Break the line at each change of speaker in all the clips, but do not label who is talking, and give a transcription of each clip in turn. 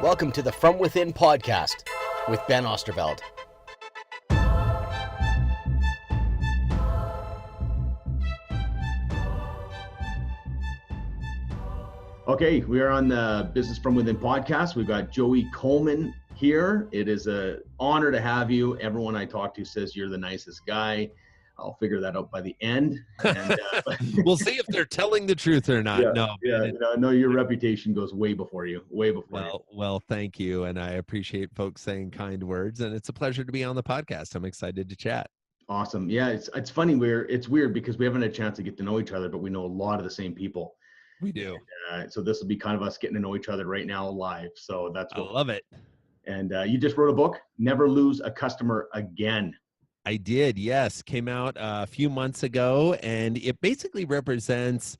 Welcome to the From Within podcast with Ben Osterveld.
Okay, we are on the Business From Within podcast. We've got Joey Coleman here. It is an honor to have you. Everyone I talk to says you're the nicest guy. I'll figure that out by the end. And,
we'll see if they're telling the truth or not.
No, your reputation goes way before you,
Well, thank you. And I appreciate folks saying kind words, and it's a pleasure to be on the podcast. I'm excited to chat.
Awesome. Yeah, it's funny. It's weird because we haven't had a chance to get to know each other, but we know a lot of the same people.
We do.
And, so this will be kind of us getting to know each other right now live. So that's what
I love it.
And you just wrote a book, Never Lose a Customer Again.
I did, yes. Came out a few months ago, and it basically represents,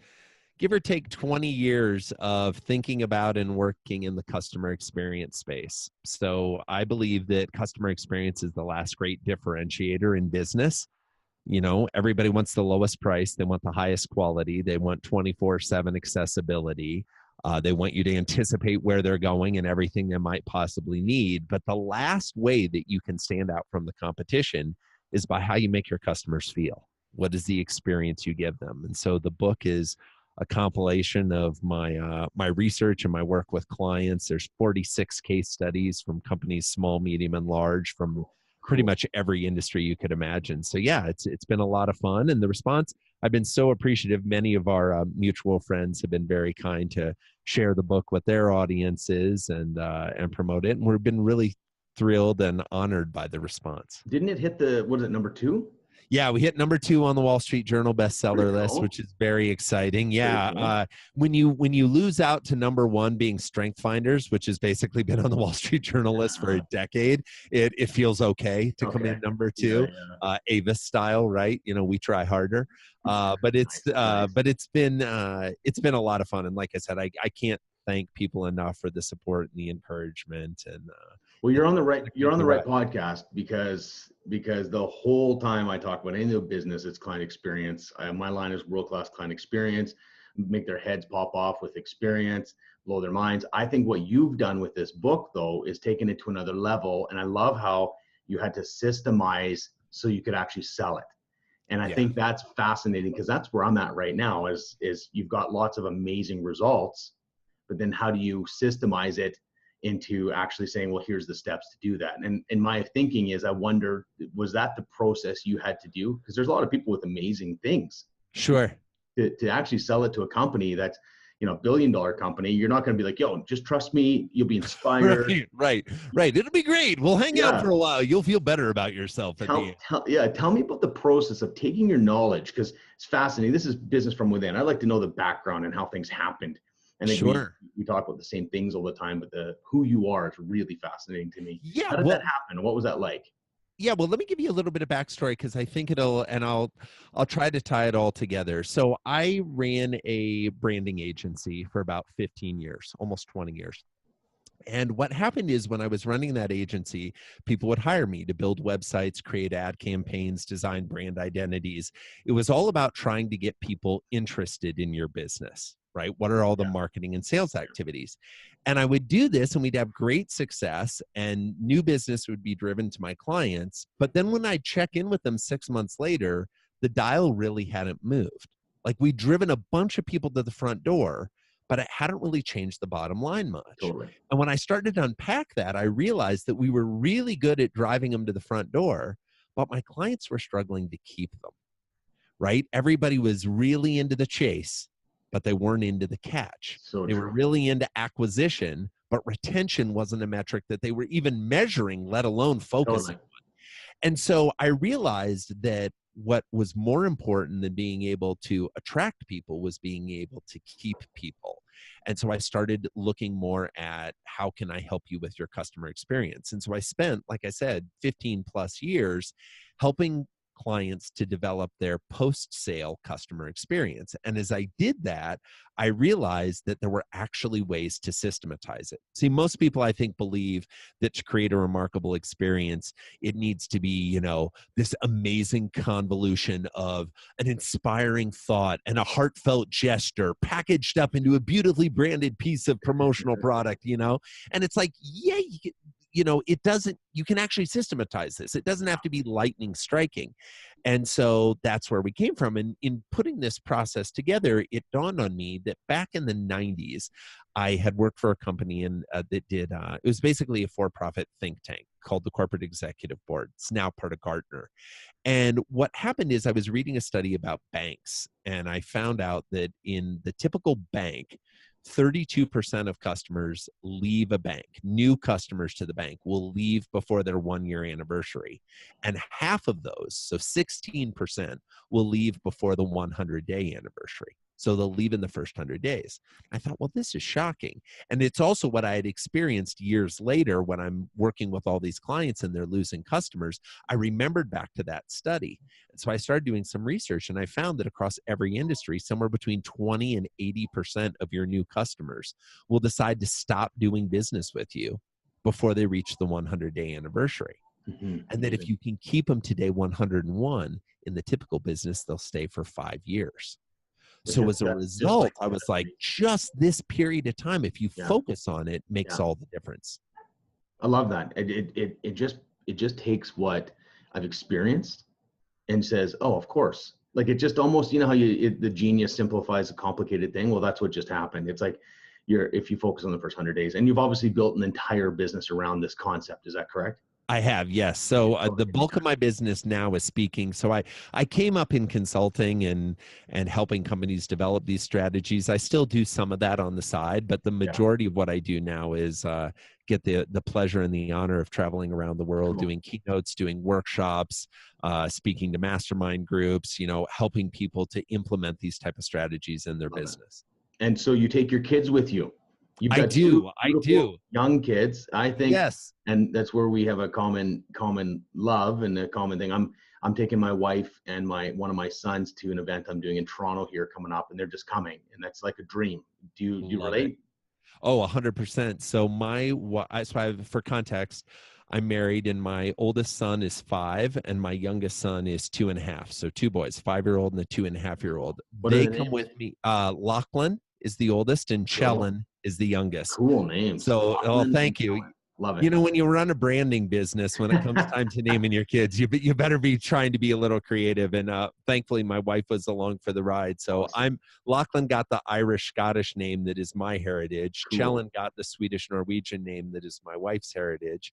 give or take, 20 years of thinking about and working in the customer experience space. So I believe that customer experience is the last great differentiator in business. You know, everybody wants the lowest price. They want the highest quality. They want 24/7 accessibility. They want you to anticipate where they're going and everything they might possibly need. But the last way that you can stand out from the competition is by how you make your customers feel. What is the experience you give them? And so the book is a compilation of my research and my work with clients. There's 46 case studies from companies small, medium, and large, from pretty much every industry you could imagine. So yeah, it's been a lot of fun, and the response, I've been so appreciative. Many of our mutual friends have been very kind to share the book with their audiences and promote it, and we've been really thrilled and honored by the response.
Didn't it hit number 2?
Yeah, we hit number 2 on the Wall Street Journal bestseller list, which is very exciting. Yeah, when you lose out to number 1 being Strength Finders, which has basically been on the Wall Street Journal list for a decade, it feels okay to come in number 2, Avis style, right? You know, we try harder, but it's been a lot of fun. And like I said, I can't thank people enough for the support and the encouragement. And
well, you're on the right podcast because the whole time I talk about any of business, it's client experience. My line is world-class client experience, make their heads pop off with experience, blow their minds. I think what you've done with this book, though, is taken it to another level. And I love how you had to systemize so you could actually sell it. And I think that's fascinating, because that's where I'm at right now is you've got lots of amazing results, but then how do you systemize it into actually saying, well, here's the steps to do that? And my thinking is, I wonder, was that the process you had to do? Because there's a lot of people with amazing things.
Sure.
To actually sell it to a company that's, $1 billion company, you're not going to be like, yo, just trust me. You'll be inspired.
Right. It'll be great. We'll hang out for a while. You'll feel better about yourself.
Tell me about the process of taking your knowledge, because it's fascinating. This is business from within. I like to know the background and how things happened. And we talk about the same things all the time, but who you are is really fascinating to me.
Yeah.
How did that happen? What was that like?
Yeah, well, let me give you a little bit of backstory, because I think I'll try to tie it all together. So I ran a branding agency for about 15 years, almost 20 years. And what happened is, when I was running that agency, people would hire me to build websites, create ad campaigns, design brand identities. It was all about trying to get people interested in your business, right? What are all the marketing and sales activities? And I would do this, and we'd have great success, and new business would be driven to my clients. But then when I check in with them 6 months later, the dial really hadn't moved. Like, we'd driven a bunch of people to the front door, but it hadn't really changed the bottom line much.
Totally.
And when I started to unpack that, I realized that we were really good at driving them to the front door, but my clients were struggling to keep them, right? Everybody was really into the chase, but they weren't into the catch. They were really into acquisition, but retention wasn't a metric that they were even measuring, let alone focusing on. And so I realized that what was more important than being able to attract people was being able to keep people. And so I started looking more at, how can I help you with your customer experience? And so I spent, like I said, 15 plus years helping clients to develop their post-sale customer experience. And as I did that, I realized that there were actually ways to systematize it. See, most people, I think, believe that to create a remarkable experience, it needs to be, you know, this amazing convolution of an inspiring thought and a heartfelt gesture packaged up into a beautifully branded piece of promotional product, you know? And it's like, yeah, you know, it doesn't, you can actually systematize this. It doesn't have to be lightning striking. And so that's where we came from. And in putting this process together, it dawned on me that back in the 90s, I had worked for a company that did, it was basically a for-profit think tank called the Corporate Executive Board. It's now part of Gartner. And what happened is I was reading a study about banks, and I found out that in the typical bank, 32% of customers leave a bank. New customers to the bank will leave before their 1-year anniversary. And half of those, so 16%, will leave before the 100-day anniversary. So they'll leave in the first 100 days. I thought, well, this is shocking. And it's also what I had experienced years later when I'm working with all these clients and they're losing customers. I remembered back to that study. And so I started doing some research, and I found that across every industry, somewhere between 20 and 80% of your new customers will decide to stop doing business with you before they reach the 100-day anniversary.
Mm-hmm.
And that if you can keep them to day 101 in the typical business, they'll stay for 5 years. So as a result, I was like, just this period of time, if you focus on it, makes all the difference.
I love that. It just takes what I've experienced and says, oh, of course. Like, it just almost, you know how the genius simplifies a complicated thing. Well, that's what just happened. It's like if you focus on the first 100 days, and you've obviously built an entire business around this concept. Is that correct?
I have, yes. So the bulk of my business now is speaking. So I came up in consulting and helping companies develop these strategies. I still do some of that on the side, but the majority of what I do now is get the pleasure and the honor of traveling around the world, doing keynotes, doing workshops, speaking to mastermind groups, you know, helping people to implement these type of strategies in their business.
And so you take your kids with you. You've got
I do.
Young kids, I think.
Yes.
And that's where we have a common love and a common thing. I'm taking my wife and one of my sons to an event I'm doing in Toronto here coming up, and they're just coming, and that's like a dream. Do you relate?
Oh, 100%. So for context, I'm married, and my oldest son is 5, and my youngest son is 2.5. So 2 boys, 5-year-old and a 2.5-year-old. They come with me. Lachlan is the oldest, and Chellen is the youngest.
Cool names.
So, thank you.
Love it.
You know, when you run a branding business, when it comes time to naming your kids, you better be trying to be a little creative. And thankfully, my wife was along for the ride. So Lachlan got the Irish-Scottish name that is my heritage. Cool. Chellen got the Swedish-Norwegian name that is my wife's heritage.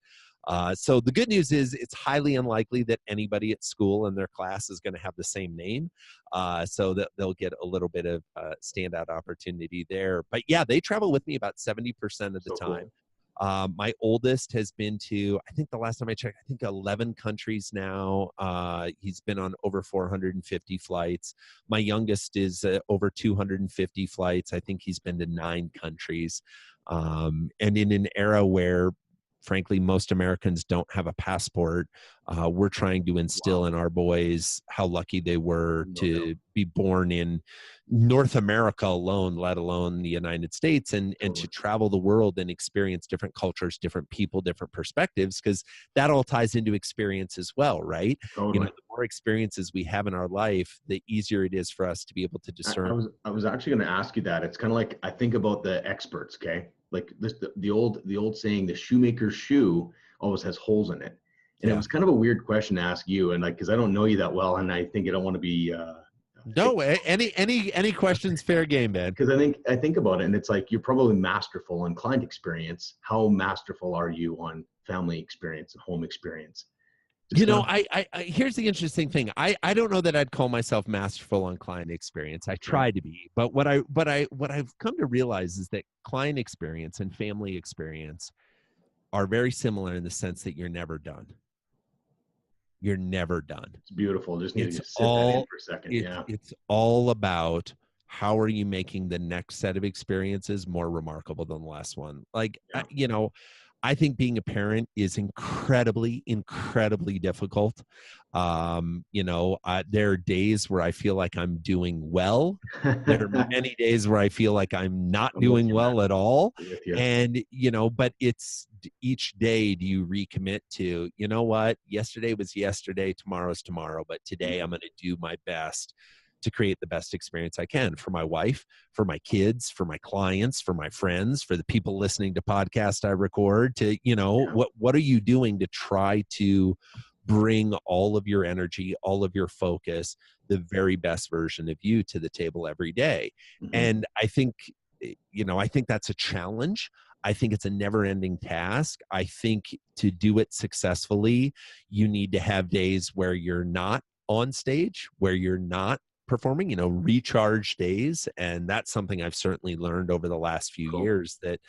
So the good news is it's highly unlikely that anybody at school in their class is going to have the same name. So that they'll get a little bit of standout opportunity there. But yeah, they travel with me about 70% of the time. Cool. My oldest has been to, I think the last time I checked, I think 11 countries now. He's been on over 450 flights. My youngest is over 250 flights. I think he's been to 9 countries. And in an era where, frankly, most Americans don't have a passport, we're trying to instill in our boys how lucky they were to be born in North America alone, let alone the United States, and to travel the world and experience different cultures, different people, different perspectives, because that all ties into experience as well, right? Totally. You know, the more experiences we have in our life, the easier it is for us to be able to discern.
I was actually going to ask you that. It's kind of like, I think about the experts, okay? Like the old saying, the shoemaker's shoe always has holes in it. And it was kind of a weird question to ask you, and like, because I don't know you that well, and I think I don't want to be
no, any questions, fair game, man.
Because I think about it, and it's like, you're probably masterful on client experience. How masterful are you on family experience and home experience?
You know, I here's the interesting thing. I don't know that I'd call myself masterful on client experience. I try to be, but what I've come to realize is that client experience and family experience are very similar in the sense that you're never done. You're never done.
It's beautiful. Just need to sit that in for a second.
It's all about how are you making the next set of experiences more remarkable than the last one. Like, you know, I think being a parent is incredibly, incredibly difficult. There are days where I feel like I'm doing well. There are many days where I feel like I'm not
I'm with
doing
you, man.
well at all.
I'm with you.
And, but it's each day do you recommit to, you know what, yesterday was yesterday, tomorrow's tomorrow, but today I'm going to do my best to create the best experience I can for my wife, for my kids, for my clients, for my friends, for the people listening to podcasts I record, to, what are you doing to try to bring all of your energy, all of your focus, the very best version of you to the table every day.
Mhm.
And I think that's a challenge. I think it's a never-ending task. I think to do it successfully, you need to have days where you're not on stage, where you're not performing, recharge days. And that's something I've certainly learned over the last few
Cool.
years, that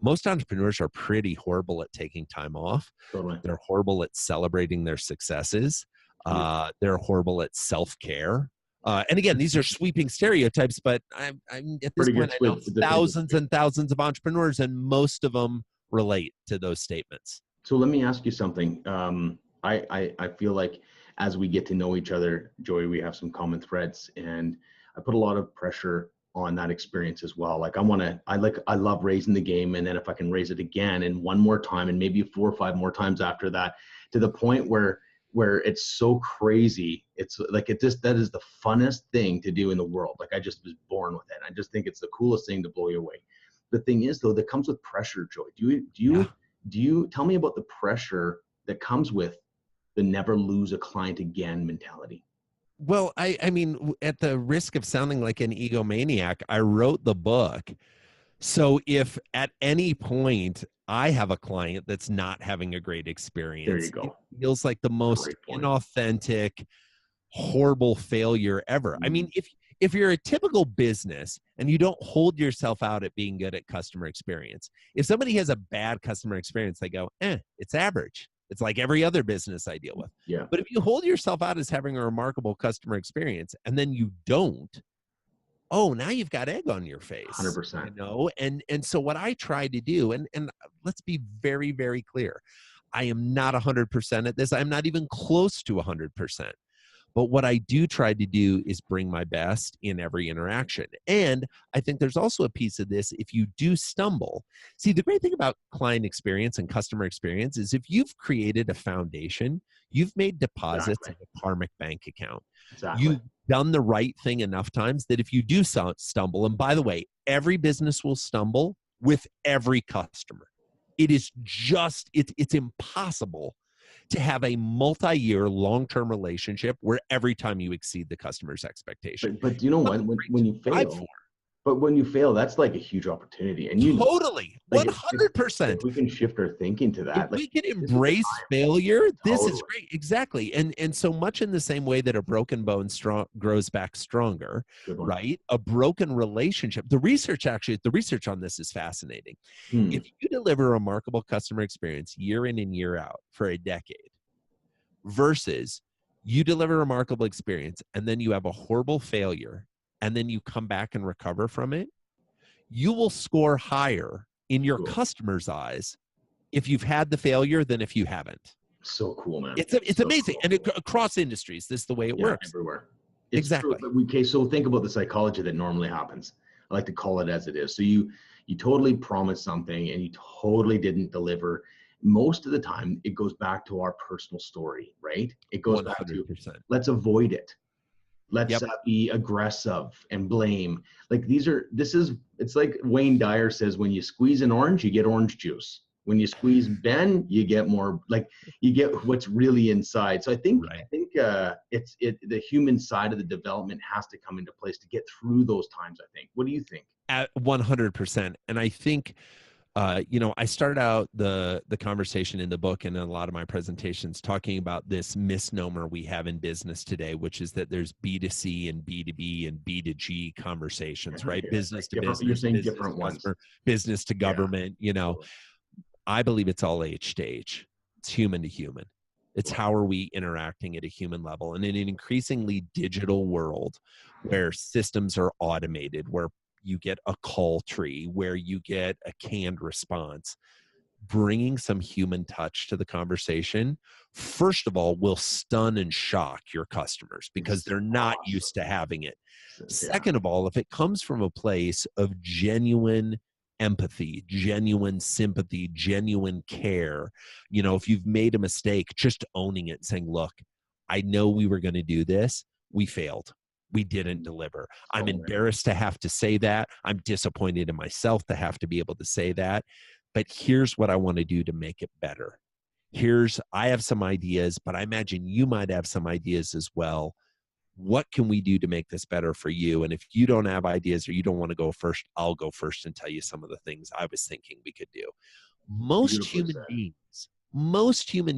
most entrepreneurs are pretty horrible at taking time off.
Totally.
They're horrible at celebrating their successes. They're horrible at self-care. And again, these are sweeping stereotypes, but I'm at this
Pretty
point,
good
I know thousands and thousands of entrepreneurs, and most of them relate to those statements.
So let me ask you something. I feel like as we get to know each other, Joey, we have some common threads, and I put a lot of pressure on that experience as well. Like I love raising the game, and then if I can raise it again and one more time, and maybe 4 or 5 more times after that, to the point where it's so crazy. It's like that is the funnest thing to do in the world. Like I just was born with it. I just think it's the coolest thing to blow you away. The thing is though, that comes with pressure, Joey. Do you tell me about the pressure that comes with the never lose a client again mentality?
Well, I mean, at the risk of sounding like an egomaniac, I wrote the book. So if at any point I have a client that's not having a great experience,
There you go.
it feels like the most
Great point.
inauthentic, horrible failure ever. I mean, if you're a typical business and you don't hold yourself out at being good at customer experience, if somebody has a bad customer experience, they go, it's average. It's like every other business I deal with.
Yeah.
But if you hold yourself out as having a remarkable customer experience and then you don't, now you've got egg on your face.
100%.
And so what I try to do, and let's be very, very clear, I am not 100% at this. I'm not even close to 100%. But what I do try to do is bring my best in every interaction. And I think there's also a piece of this, if you do stumble. See, the great thing about client experience and customer experience is if you've created a foundation, you've made deposits in a karmic bank account.
Exactly.
You've done the right thing enough times that if you do stumble, and by the way, every business will stumble with every customer. It is just, it's impossible to have a multi-year long-term relationship where every time you exceed the customer's expectation.
But you know what? When you fail, that's like a huge opportunity. And
totally, 100%.
If we can shift our thinking to that.
If we can embrace failure, this is great. Exactly. And so much in the same way that a broken bone grows back stronger, right? A broken relationship. The research on this is fascinating. If you deliver a remarkable customer experience year in and year out for a decade versus you deliver a remarkable experience and then you have a horrible failure and then you come back and recover from it, you will score higher in your customer's eyes if you've had the failure than if you haven't.
So cool, man.
It's so amazing. Cool. And across industries, this is the way it works.
Everywhere.
Exactly.
Okay, so think about the psychology that normally happens. I like to call it as it is. So you totally promised something and you totally didn't deliver. Most of the time, it goes back to our personal story, right? It goes 100%. Back to, let's avoid it. Let's be aggressive and blame. Like it's like Wayne Dyer says, when you squeeze an orange, you get orange juice. When you squeeze Ben, you get more, like you get what's really inside. So I think the human side of the development has to come into place to get through those times, I think. What do you think?
At 100%. And I think, I started out the conversation in the book and in a lot of my presentations talking about this misnomer we have in business today, which is that there's B2C and B2B and B2G conversations, right? Business to business,
you're saying
business
different
to
ones.
customer, business to government, I believe it's all H to H. It's human to human. It's how are we interacting at a human level. And in an increasingly digital world where systems are automated, where you get a call tree, where you get a canned response, bringing some human touch to the conversation, first of all, will stun and shock your customers because
It's
they're not
awesome.
used to having it.
Yeah.
Second of all, if it comes from a place of genuine empathy, genuine sympathy, genuine care, if you've made a mistake, just owning it and saying, look, I know we were going to do this. We failed. We didn't deliver. I'm embarrassed to have to say that. I'm disappointed in myself to have to be able to say that. But here's what I want to do to make it better. I have some ideas, but I imagine you might have some ideas as well. What can we do to make this better for you? And if you don't have ideas or you don't want to go first, I'll go first and tell you some of the things I was thinking we could do. Most human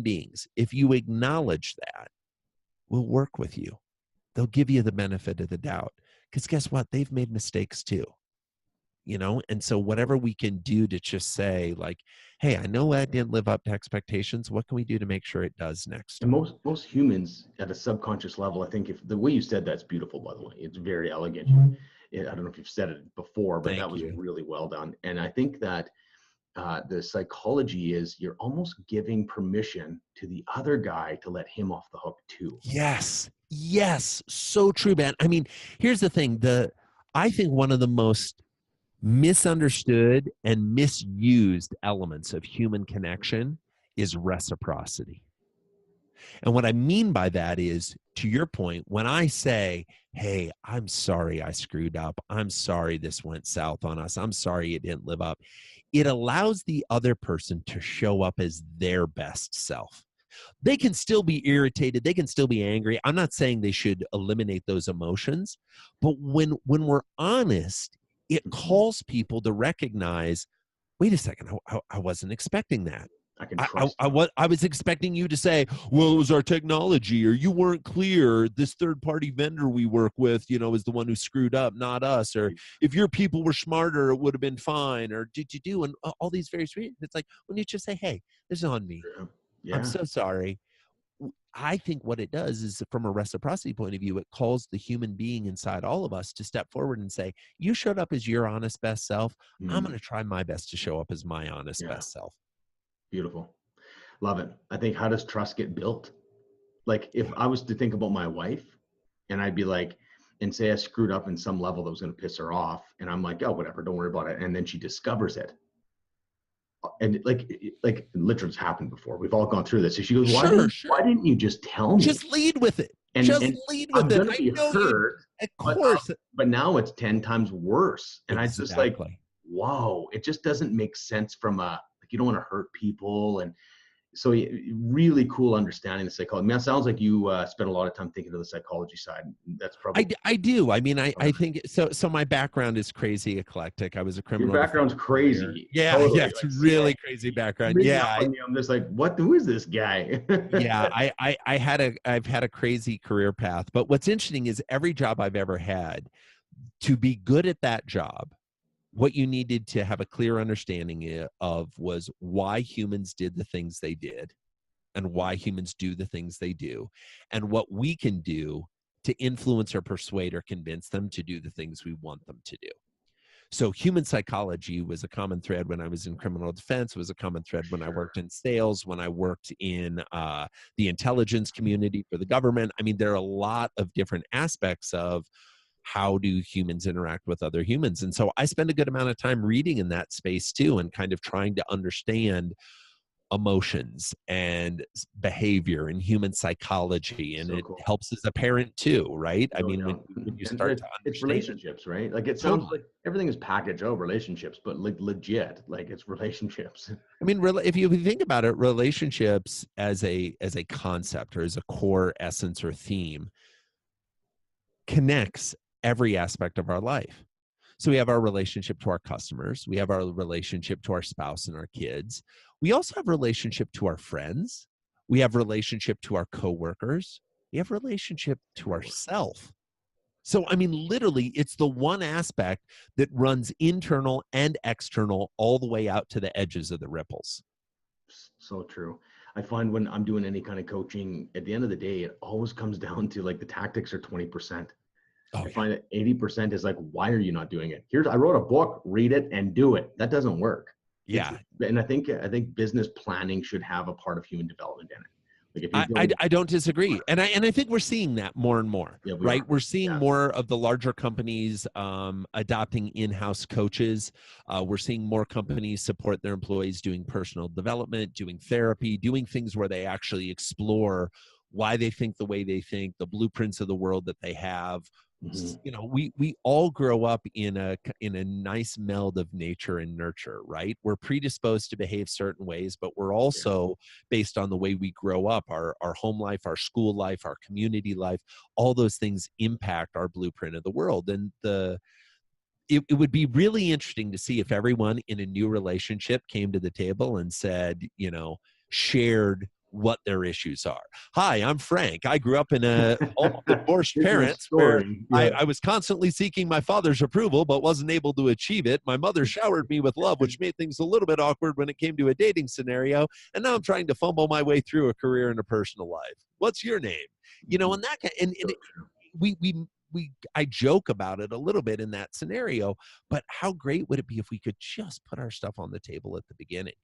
beings, if you acknowledge that, will work with you. They'll give you the benefit of the doubt. Because guess what? They've made mistakes too. And so whatever we can do to just say like, hey, I know I didn't live up to expectations. What can we do to make sure it does next time?
And most humans at a subconscious level, I think if the way you said that's beautiful, by the way, it's very elegant. I don't know if you've said it before, but that was really well done. And I think that the psychology is you're almost giving permission to the other guy to let him off the hook too.
Yes. So true, man. I mean, here's the thing. I think one of the most misunderstood and misused elements of human connection is reciprocity. And what I mean by that is, to your point, when I say, hey, I'm sorry I screwed up. I'm sorry this went south on us. I'm sorry it didn't live up. It allows the other person to show up as their best self. They can still be irritated. They can still be angry. I'm not saying they should eliminate those emotions. But when we're honest, it calls people to recognize, wait a second, I wasn't expecting that.
I can trust you.
I was expecting you to say, well, it was our technology, or you weren't clear. This third-party vendor we work with, is the one who screwed up, not us. Or if your people were smarter, it would have been fine. Or did you do? And all these various reasons. It's like, when you just say, hey, this is on me.
Yeah.
I'm so sorry. I think what it does is, from a reciprocity point of view, it calls the human being inside all of us to step forward and say, you showed up as your honest best self. I'm going to try my best to show up as my honest best self.
Beautiful. Love it. I think, how does trust get built? Like, if I was to think about my wife and I'd be like, and say I screwed up in some level that was going to piss her off, and I'm like, oh, whatever, don't worry about it. And then she discovers it. And like literally it's happened before. We've all gone through this. So she goes, why didn't you just tell me?
Just lead with it.
And
lead with it.
I know hurt,
of course.
But now it's 10 times worse. And
exactly.
I just like, wow, it just doesn't make sense from you don't want to hurt people. And so really cool understanding the psychology. I mean, it sounds like you spend a lot of time thinking of the psychology side. That's probably.
I do. I mean, I think so. So my background is crazy eclectic. I was a criminal.
Your background's crazy.
Yeah, totally. Yeah, it's really crazy background. Yeah,
I'm just like, who is this guy?
Yeah, I've had a crazy career path. But what's interesting is every job I've ever had, to be good at that job, what you needed to have a clear understanding of was why humans did the things they did and why humans do the things they do, and what we can do to influence or persuade or convince them to do the things we want them to do. So human psychology was a common thread when I was in criminal defense. It was a common thread when I worked in sales, when I worked in the intelligence community for the government. I mean, there are a lot of different aspects of how do humans interact with other humans. And so I spend a good amount of time reading in that space too, and kind of trying to understand emotions and behavior and human psychology. And it helps as a parent too, right? I mean, when you start to understand.
It's relationships, right? Like, it sounds like everything is packaged, relationships, but like legit, like it's relationships.
I mean, if you think about it, relationships as a concept or as a core essence or theme connects every aspect of our life. So we have our relationship to our customers. We have our relationship to our spouse and our kids. We also have relationship to our friends. We have relationship to our coworkers. We have relationship to ourself. So, I mean, literally, it's the one aspect that runs internal and external all the way out to the edges of the ripples.
So true. I find when I'm doing any kind of coaching, at the end of the day, it always comes down to like the tactics are 20%. I find that 80% is like, why are you not doing it? I wrote a book, read it and do it. That doesn't work.
Yeah.
And I think business planning should have a part of human development in it. Like if you're building,
I don't disagree. And I think we're seeing that more and more,
yeah, we
right?
are.
We're seeing
Yeah.
more of the larger companies adopting in-house coaches. We're seeing more companies support their employees doing personal development, doing therapy, doing things where they actually explore why they think the way they think, the blueprints of the world that they have.
Mhm.
You know, we all grow up in a nice meld of nature and nurture, right? We're predisposed to behave certain ways, but we're also, based on the way we grow up, our home life, our school life, our community life, all those things impact our blueprint of the world. And it would be really interesting to see if everyone in a new relationship came to the table and said, you know, shared what their issues are. Hi, I'm Frank. I grew up in a home of divorced
Here's my
parents where
story. Yeah.
I was constantly seeking my father's approval, but wasn't able to achieve it. My mother showered me with love, which made things a little bit awkward when it came to a dating scenario. And now I'm trying to fumble my way through a career and a personal life. What's your name? You know, and that and I joke about it a little bit in that scenario, but how great would it be if we could just put our stuff on the table at the beginning?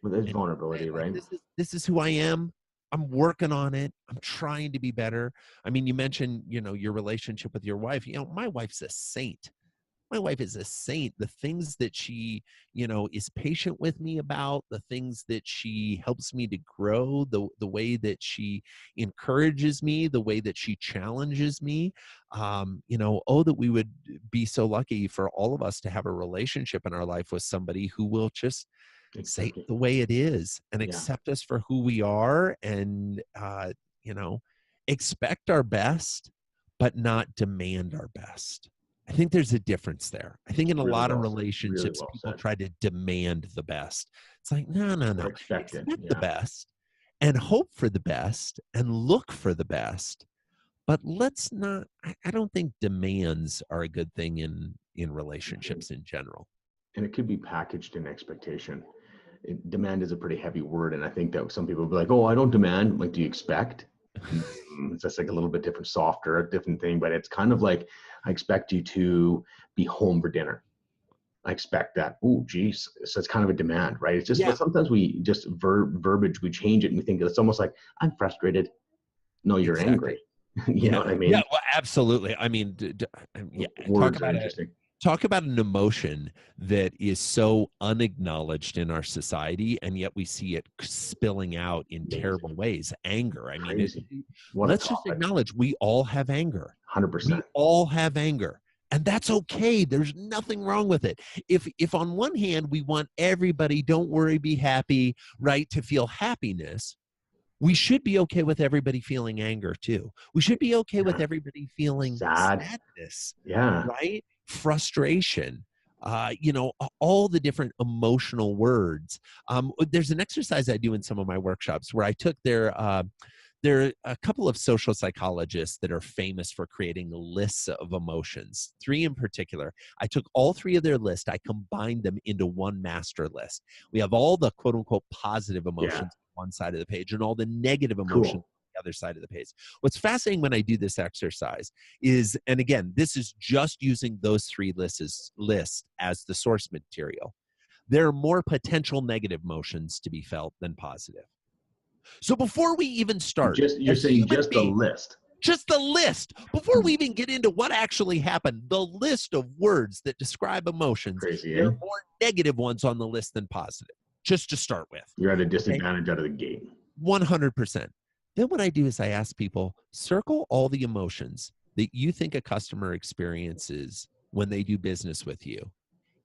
Well, there's
And
vulnerability,
say, like,
right?
this is who I am. I'm working on it. I'm trying to be better. I mean, you mentioned, you know, your relationship with your wife. You know, my wife's a saint. My wife is a saint. The things that she, you know, is patient with me about, the things that she helps me to grow, the way that she encourages me, the way that she challenges me. You know, oh, that we would be so lucky for all of us to have a relationship in our life with somebody who will just say it
Exactly.
the way it is and
Yeah.
accept us for who we are, and you know, expect our best but not demand our best. I think there's a difference there. I think in a
Really
lot of
well said. Really
relationships
well
people
said.
try to demand the best. It's like, no,
Or expected.
expect the
Yeah.
best and hope for the best and look for the best, but let's not, I don't think demands are a good thing in relationships in general.
And it could be packaged in expectation. Demand is a pretty heavy word, and I think that some people will be like, "Oh, I don't demand." Like, do you expect? It's just like a little bit different, softer, a different thing. But it's kind of like, I expect you to be home for dinner. I expect that. Oh, geez. So it's kind of a demand, right? It's just,
Yeah,
but sometimes we just verbiage, we change it, and we think it's almost like, I'm frustrated. No, you're
exactly.
angry. You know
Yeah,
what I
yeah,
mean?
well, absolutely. I mean, yeah,
Words are interesting.
talk about an emotion that is so unacknowledged in our society, and yet we see it spilling out in
Amazing.
terrible ways. Anger. I mean,
Crazy. What a
let's just
topic.
acknowledge we all have anger. We
100%.
all have anger. And that's okay. There's nothing wrong with it. If on one hand we want everybody, don't worry, be happy, right, to feel happiness, we should be okay with everybody feeling anger too. We should be okay with
Yeah.
everybody feeling
Sad.
sadness,
Yeah.
right? Frustration, you know, all the different emotional words. There's an exercise I do in some of my workshops where I took there are a couple of social psychologists that are famous for creating lists of emotions, three in particular. I took all three of their lists, I combined them into one master list. We have all the quote unquote positive
Yeah.
emotions on one side of the page and all the negative emotions
Cool.
on the other side of the page. What's fascinating when I do this exercise is, and again, this is just using those three lists as the source material. There are more potential negative emotions to be felt than positive. So before we even start,
You're
as
saying
human
just the
beings,
list.
just the list, before we even get into what actually happened, the list of words that describe emotions,
Crazy,
there
eh?
are more negative ones on the list than positive, just to start with.
You're at a
Okay,
disadvantage out of the gate.
100%. Then what I do is I ask people, circle all the emotions that you think a customer experiences when they do business with you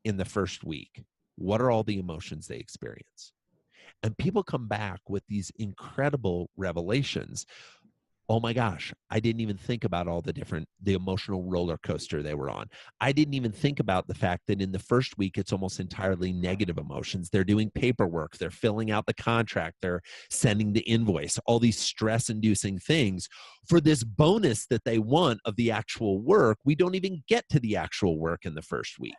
in the first week. What are all the emotions they experience? And people come back with these incredible revelations. Oh my gosh, I didn't even think about all the emotional roller coaster they were on. I didn't even think about the fact that in the first week, it's almost entirely negative emotions. They're doing paperwork, they're filling out the contract, they're sending the invoice, all these stress inducing things for this bonus that they want of the actual work. We don't even get to the actual work in the first week.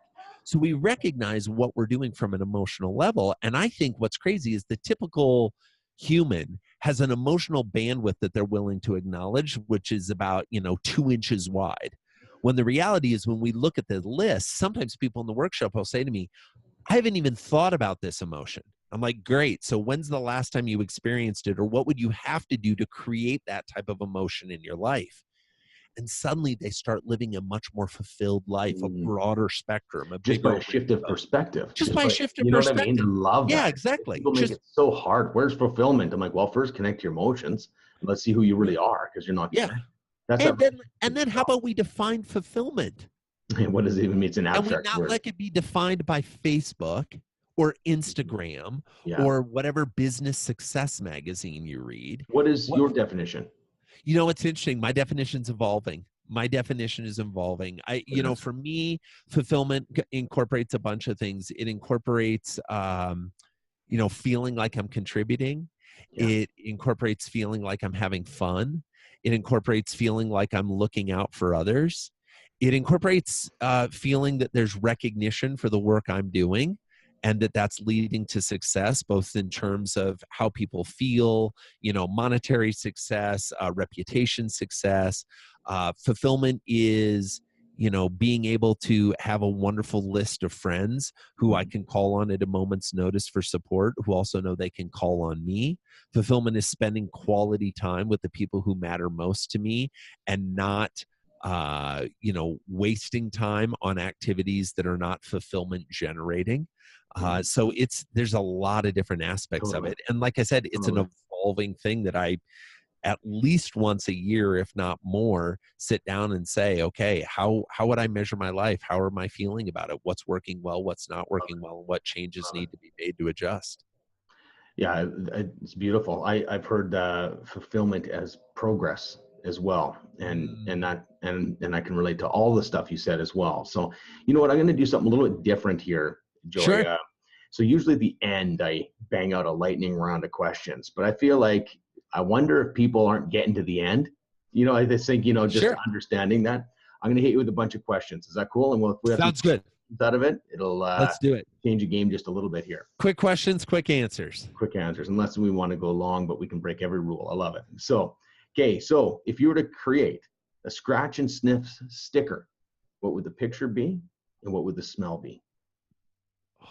So we recognize what we're doing from an emotional level. And I think what's crazy is the typical human has an emotional bandwidth that they're willing to acknowledge, which is about, 2 inches wide. When the reality is, when we look at the list, sometimes people in the workshop will say to me, I haven't even thought about this emotion. I'm like, great. So when's the last time you experienced it? Or what would you have to do to create that type of emotion in your life? And suddenly they start living a much more fulfilled life, a
Mm.
broader spectrum, a
Just by
bigger
a shift of
window.
perspective.
Just by a
By,
shift of
you know what I mean? I
perspective.
love
Yeah,
that.
exactly.
People make
Just,
it so hard. Where's fulfillment? I'm like, well, first connect to your emotions. And let's see who you really are, because you're not
yeah.
connected. That's
And
that.
then how about we define fulfillment?
What does it even mean? It's an
And we
abstract
not
word.
let it be defined by Facebook or Instagram
Yeah.
or whatever business success magazine you read.
What is
What,
your definition?
you know, it's interesting. My definition's evolving. My definition is evolving. For me, fulfillment incorporates a bunch of things. It incorporates, feeling like I'm contributing.
Yeah.
It incorporates feeling like I'm having fun. It incorporates feeling like I'm looking out for others. It incorporates feeling that there's recognition for the work I'm doing and that's leading to success, both in terms of how people feel, monetary success, reputation success. Fulfillment is, being able to have a wonderful list of friends who I can call on at a moment's notice for support, who also know they can call on me. Fulfillment is spending quality time with the people who matter most to me and not wasting time on activities that are not fulfillment generating. So there's a lot of different aspects of it. And like I said, it's an evolving thing that I, at least once a year, if not more, sit down and say, okay, how would I measure my life? How am I feeling about it? What's working well? What's not working well? And what changes need to be made to adjust?
Yeah, it's beautiful. I've heard fulfillment as progress as well, and I can relate to all the stuff you said as well. So, you know what? I'm going to do something a little bit different here, Joy.
Sure.
So usually at the end, I bang out a lightning round of questions, but I feel like I wonder if people aren't getting to the end. I just think just
Sure.
understanding that. I'm going to hit you with a bunch of questions. Is that cool? And if we have
Sounds good.
out of it, it'll
Let's do it.
change the game just a little bit here.
Quick questions, quick answers.
Quick answers, unless we want to go long, but we can break every rule. I love it. So if you were to create a scratch and sniff sticker, what would the picture be and what would the smell be?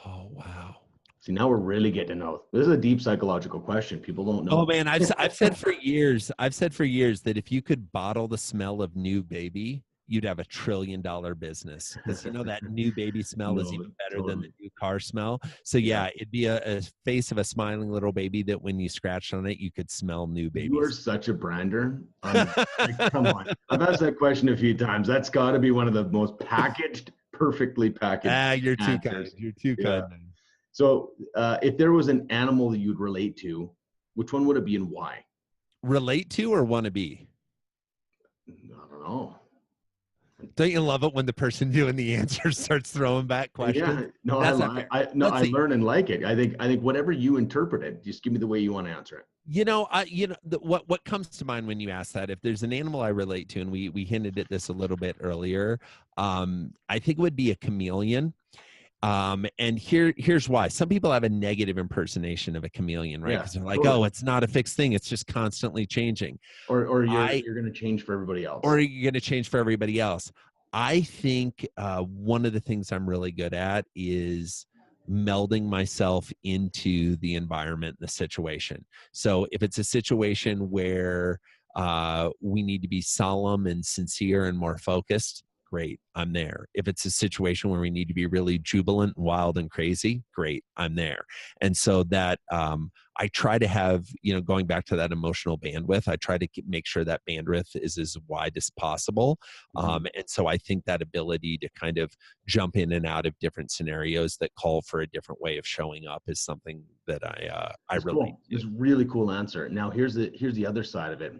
Oh, wow.
See, now we're really getting to know. This is a deep psychological question. People don't know.
Oh man, I've said for years that if you could bottle the smell of new baby, you'd have $1 trillion business, because that new baby smell is even better than the new car smell. So yeah, it'd be a face of a smiling little baby that when you scratched on it, you could smell new baby.
You are such a brander. Come on. I've asked that question a few times. That's got to be one of the most perfectly packaged.
You're too kind. You're too kind.
So if there was an animal that you'd relate to, which one would it be and why?
Relate to or want to be?
I don't know.
Don't you love it when the person doing the answer starts throwing back questions?
Yeah, no, I learn and like it. I think whatever you interpret it, just give me the way you want to answer it.
What comes to mind when you ask that, if there's an animal I relate to, and we hinted at this a little bit earlier, I think it would be a chameleon. And here's why. Some people have a negative impersonation of a chameleon, right? Because they're like, oh, it's not a fixed thing. It's just constantly changing.
Or you're going to change for everybody else.
Or you're going to change for everybody else. I think one of the things I'm really good at is melding myself into the environment, the situation. So if it's a situation where we need to be solemn and sincere and more focused, great, I'm there. If it's a situation where we need to be really jubilant, wild, and crazy, great, I'm there. And so that I try to have, going back to that emotional bandwidth, I try to make sure that bandwidth is as wide as possible. And so I think that ability to kind of jump in and out of different scenarios that call for a different way of showing up is something that I relate to.
It's a really cool answer. Now here's the other side of it.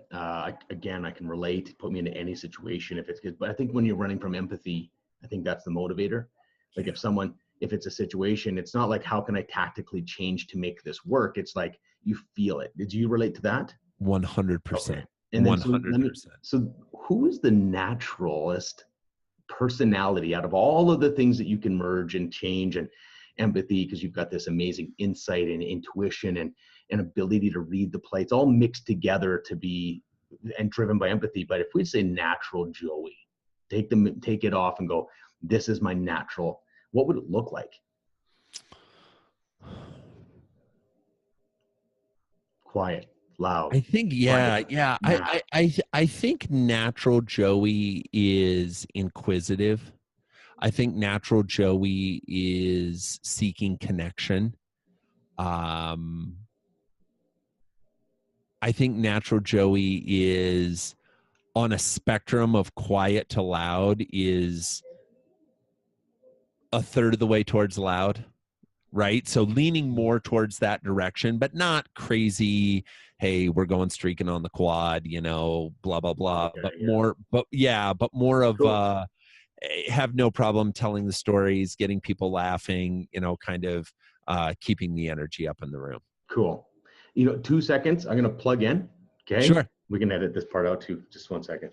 Again, I can relate. Put me into any situation if it's good. But I think when you're running from empathy, I think that's the motivator. Like if it's a situation, it's not like, how can I tactically change to make this work? It's like, you feel it. Did you relate to that?
100%.
Okay. And then
100%.
So who is the naturalist personality out of all of the things that you can merge and change and empathy, because you've got this amazing insight and intuition and ability to read the play. It's all mixed together to be and driven by empathy. But if we say natural Joey, take it off and go, this is my natural, what would it look like? quiet, loud,
I think, yeah,
quiet,
yeah.
mad.
I think natural Joey is inquisitive. I think natural Joey is seeking connection. Um, I think natural Joey is on a spectrum of quiet to loud, is a third of the way towards loud, right? So leaning more towards that direction, but not crazy. Hey, we're going streaking on the quad, blah blah blah.
Okay,
But
yeah.
more of
Cool.
have no problem telling the stories, getting people laughing, kind of keeping the energy up in the room.
Cool. 2 seconds. I'm going to plug in. Okay.
Sure.
We can edit this part out too. Just 1 second.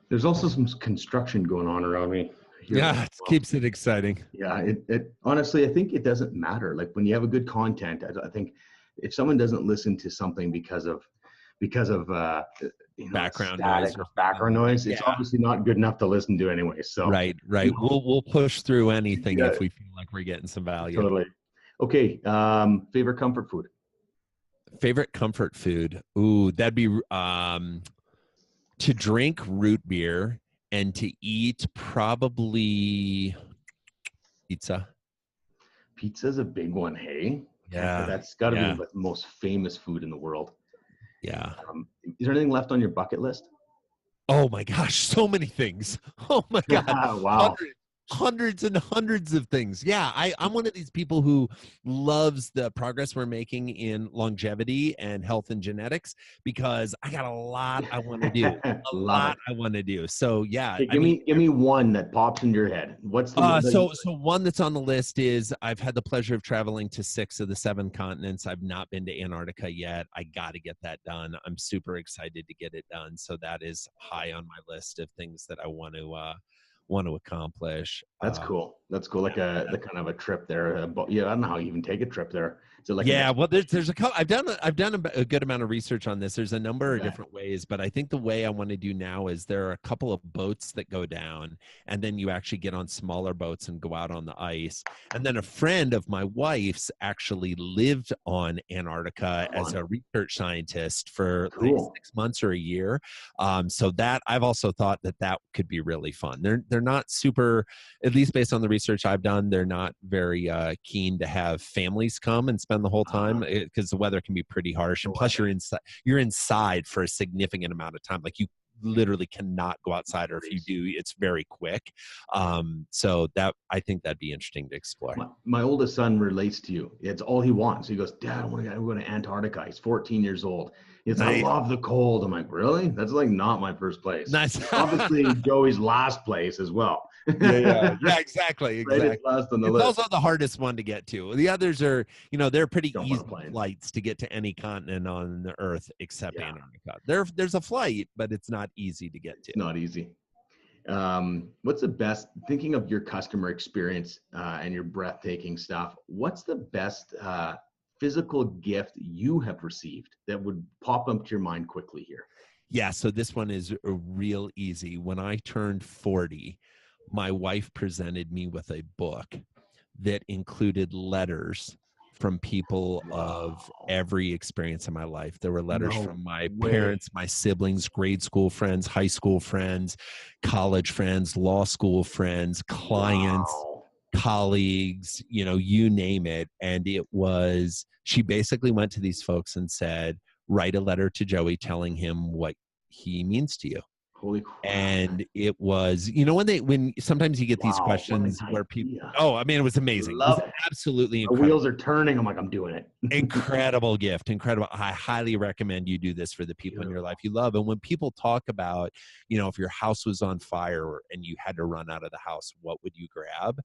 There's also some construction going on around me here.
Yeah, it keeps it exciting.
Yeah, it honestly, I think it doesn't matter. Like when you have a good content, I think if someone doesn't listen to something because of
Background
static
noise
or background noise, it's
Yeah.
obviously not good enough to listen to anyway. So
Right. We'll push through anything
Yeah.
if we feel like we're getting some value.
Totally. Okay. Favorite comfort food?
Favorite comfort food? Ooh, that'd be to drink root beer and to eat probably pizza.
Pizza's a big one, hey?
Yeah.
That's got to
yeah.
be the most famous food in the world.
Yeah.
Is there anything left on your bucket list?
Oh my gosh, so many things. Oh my God.
Wow.
Hundreds and hundreds of things. Yeah, I'm one of these people who loves the progress we're making in longevity and health and genetics because I got a lot I want to do.
Love it.
I want to do. So yeah,
Okay, give me one that pops into your head. What's the
so one that's on the list is I've had the pleasure of traveling to 6 of the 7 continents. I've not been to Antarctica yet. I got to get that done. I'm super excited to get it done. So that is high on my list of things that I want to accomplish.
That's cool. That's cool. Like the kind of a trip there. But yeah, I don't know how you even take a trip there. Is it like
Well, there's a couple. I've done a good amount of research on this. There's a number of different ways, but I think the way I want to do now is there are a couple of boats that go down, and then you actually get on smaller boats and go out on the ice. And then a friend of my wife's actually lived on Antarctica as a research scientist for like 6 months or a year. So that I've also thought that could be really fun. They're not super, at least based on the research I've done, they're not very keen to have families come and spend the whole time because the weather can be pretty harsh, and plus you're inside for a significant amount of time. Like you literally cannot go outside, or if you do, it's very quick. So that I think that'd be interesting to explore.
My oldest son relates to you. It's all he wants. He goes, Dad, I want to go to Antarctica. He's 14 years old. He's I love the cold. I'm like, really? That's like not my first place.
Nice.
Obviously Joey's last place as well.
Yeah, exactly.
Right, it's last on the list.
Also the hardest one to get to. The others are, they're pretty easy flights to get to any continent on the Earth except Antarctica. There's a flight, but it's not easy to get to.
It's not easy. What's the best, thinking of your customer experience and your breathtaking stuff, what's the best physical gift you have received that would pop up to your mind quickly here?
Yeah, so this one is real easy. When I turned 40, my wife presented me with a book that included letters from people of every experience in my life. There were letters from my parents, my siblings, grade school friends, high school friends, college friends, law school friends, clients, colleagues, you name it. And she basically went to these folks and said, write a letter to Joey telling him what he means to you.
Holy crap.
And it was, when sometimes you get these questions where people, it was amazing. It was absolutely incredible.
The wheels are turning. I'm like, I'm doing it.
Incredible gift. Incredible. I highly recommend you do this for the people in your life you love. And when people talk about, if your house was on fire and you had to run out of the house, what would you grab?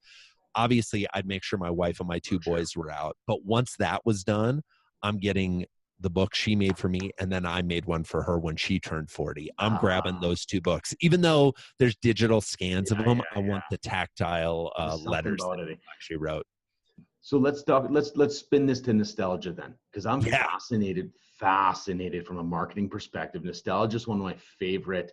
obviously I'd make sure my wife and my two boys were out. But once that was done, I'm getting the book she made for me, and then I made one for her when she turned 40. I'm grabbing those two books. Even though there's digital scans of them, I want the tactile letters that I actually wrote.
So let's spin this to nostalgia then, because I'm fascinated from a marketing perspective. Nostalgia is one of my favorite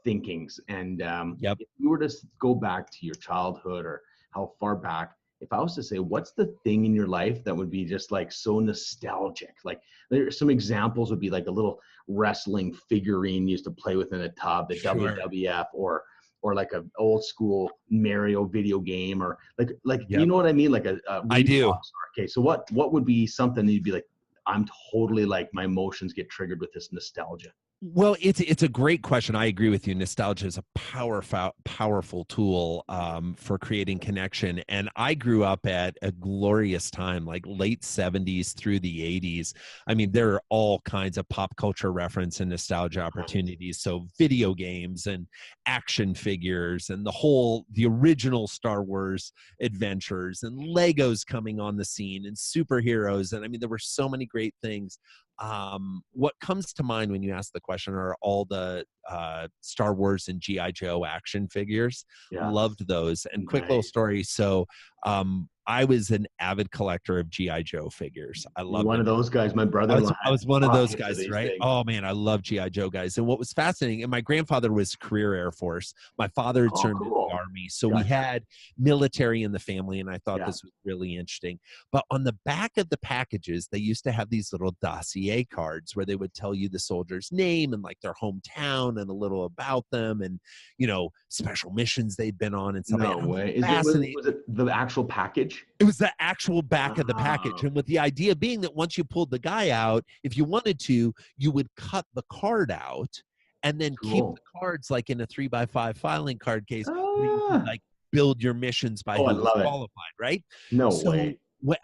thinkings. And if you were to go back to your childhood or how far back, if I was to say, what's the thing in your life that would be just like so nostalgic? Like there's some examples would be like a little wrestling figurine you used to play with in a tub, the WWF, or like a old school Mario video game, or like you know what I mean? Like
I do.
Okay, so what would be something that you'd be like, I'm totally like, my emotions get triggered with this nostalgia?
Well, it's a great question. I agree with you. Nostalgia is a powerful tool for creating connection. And I grew up at a glorious time, like late 70s through the 80s. I mean, there are all kinds of pop culture reference and nostalgia opportunities. So video games and action figures and the original Star Wars adventures and Legos coming on the scene and superheroes. And I mean, there were so many great things. What comes to mind when you ask the question are all the Star Wars and G.I. Joe action figures. Loved those. And quick little story. So I was an avid collector of G.I. Joe figures. I love
one of those guys. My brother.
I was one of those guys, right? Things. Oh man, I love G.I. Joe guys. And what was fascinating, and my grandfather was career Air Force. My father had served in the Army. So we had military in the family, and I thought this was really interesting. But on the back of the packages, they used to have these little dossier cards where they would tell you the soldier's name and like their hometown and a little about them and, you know, special missions they'd been on and stuff.
No way. Was it the actual package?
It was the actual back of the package. And with the idea being that once you pulled the guy out, if you wanted to, you would cut the card out and then keep the cards like in a 3x5 filing card case where you could like build your missions by who was qualified, right?
No way.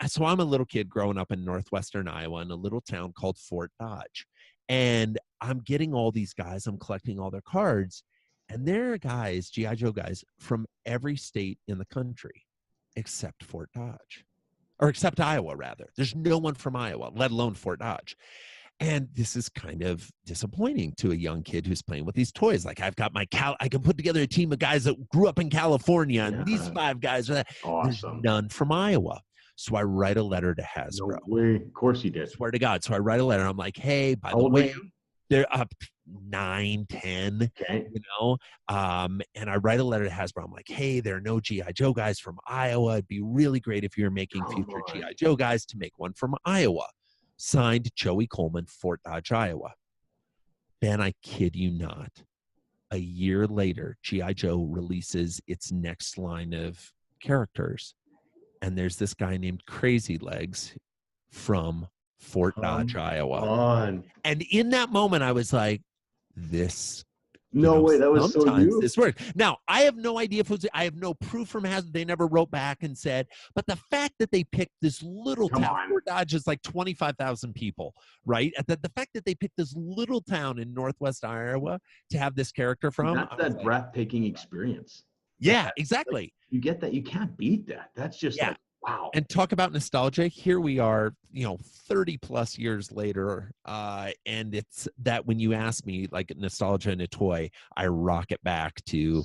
So I'm a little kid growing up in northwestern Iowa in a little town called Fort Dodge. And I'm getting all these guys, I'm collecting all their cards. And there are guys, G.I. Joe guys, from every state in the country except Fort Dodge, or except Iowa, rather. There's no one from Iowa, let alone Fort Dodge. And this is kind of disappointing to a young kid who's playing with these toys. Like I've got I can put together a team of guys that grew up in California, and these 5 guys, there's none from Iowa. So I write a letter to Hasbro.
No way. Of course you did.
Swear to God. So I write a letter. I'm like, hey, by the way, they're up 9, 10, you know, and I write a letter to Hasbro. I'm like, hey, there are no G.I. Joe guys from Iowa. It'd be really great if you're making future G.I. Joe guys to make one from Iowa. Signed, Joey Coleman, Fort Dodge, Iowa. Ben, I kid you not. A year later, G.I. Joe releases its next line of characters. And there's this guy named Crazy Legs from Fort Dodge, Iowa. And in that moment, I was like, this.
No way, that was so you.
This worked. Now, I have no idea if it was, I have no proof from Hasbro. They never wrote back and said, but the fact that they picked this little town, Fort Dodge is like 25,000 people, right? The fact that they picked this little town in northwest Iowa to have this character from.
That's that breathtaking experience.
Yeah, exactly.
Like, you get that. You can't beat that. That's just like, wow.
And talk about nostalgia. Here we are, 30 plus years later. And it's that when you ask me like nostalgia in a toy, I rock it back to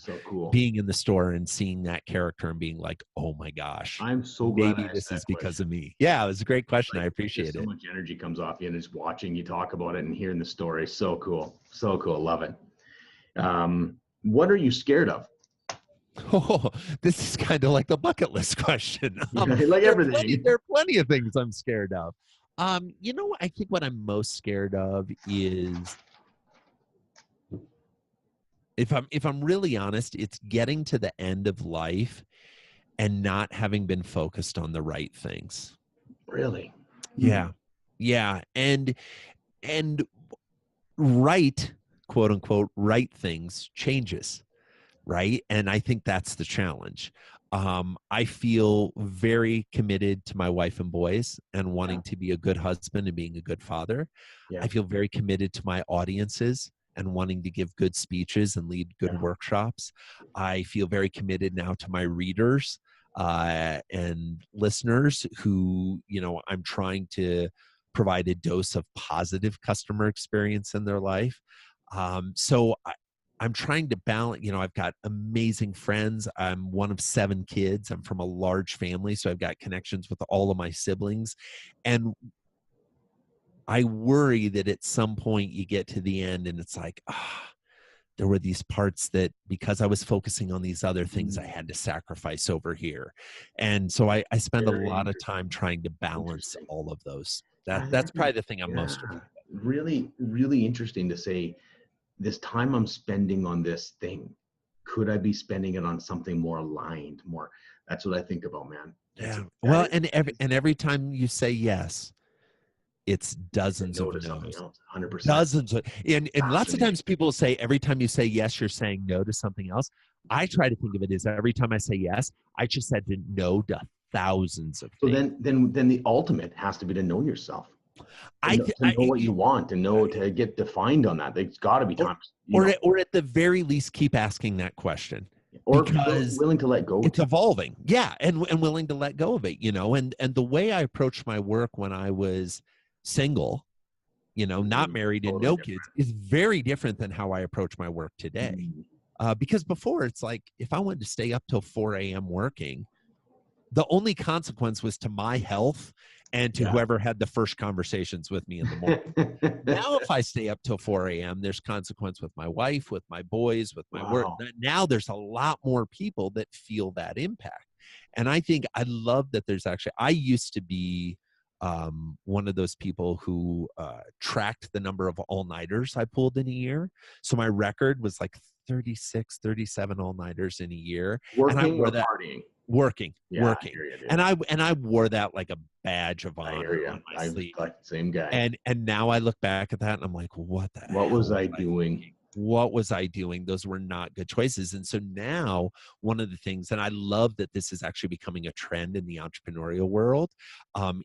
being in the store and seeing that character and being like, oh my gosh,
I'm so glad
maybe this is because of me. Yeah, it was a great question. I appreciate it.
So much energy comes off you and just watching you talk about it and hearing the story. So cool. So cool. Love it. What are you scared of?
Oh, this is kind of like the bucket list question.
Like everything.
There are plenty of things I'm scared of. I think what I'm most scared of is, if I'm really honest, it's getting to the end of life and not having been focused on the right things.
Really?
Yeah. Yeah. And right, quote unquote, right things changes. Right. And I think that's the challenge. I feel very committed to my wife and boys and wanting to be a good husband and being a good father. I feel very committed to my audiences and wanting to give good speeches and lead good workshops. I feel very committed now to my readers and listeners who, I'm trying to provide a dose of positive customer experience in their life. I'm trying to balance, I've got amazing friends. I'm one of 7 kids. I'm from a large family, so I've got connections with all of my siblings. And I worry that at some point you get to the end and it's like, there were these parts that because I was focusing on these other things, I had to sacrifice over here. And so I spend a
Very
lot of time trying to balance
interesting.
all of those.
I
That's
think,
probably the thing I'm most afraid of.
really, really interesting to say, this time I'm spending on this thing, could I be spending it on something more aligned, more? That's what I think about, man.
Yeah. Well, and every time you say yes, it's dozens
No
of
to something
no's.
else, 100%.
Dozens of, and lots of times people say every time you say yes, you're saying no to something else. I try to think of it as every time I say yes, I just said no to thousands of
So
things.
then the ultimate has to be to know yourself. To know what you want, to know, to get defined on that. There's got to be times,
or at the very least, keep asking that question.
or
Because
willing to let go.
it's evolving. Yeah. And willing to let go of it, and the way I approached my work when I was single, not married and no kids, is very different than how I approach my work today. Because before, it's like, if I wanted to stay up till 4 a.m. working, the only consequence was to my health and to whoever had the first conversations with me in the morning. Now, if I stay up till 4 a.m., there's consequence with my wife, with my boys, with my work. Now there's a lot more people that feel that impact. And I think I love that there's actually, I used to be one of those people who tracked the number of all-nighters I pulled in a year. So my record was like 36, 37 all-nighters in a year.
Working or partying?
Working.
And
I wore that like a badge of honor on my sleeve.
Like same guy.
And now I look back at that and I'm like, what
was I doing?
What was I doing? Those were not good choices. And so now one of the things, and I love that this is actually becoming a trend in the entrepreneurial world,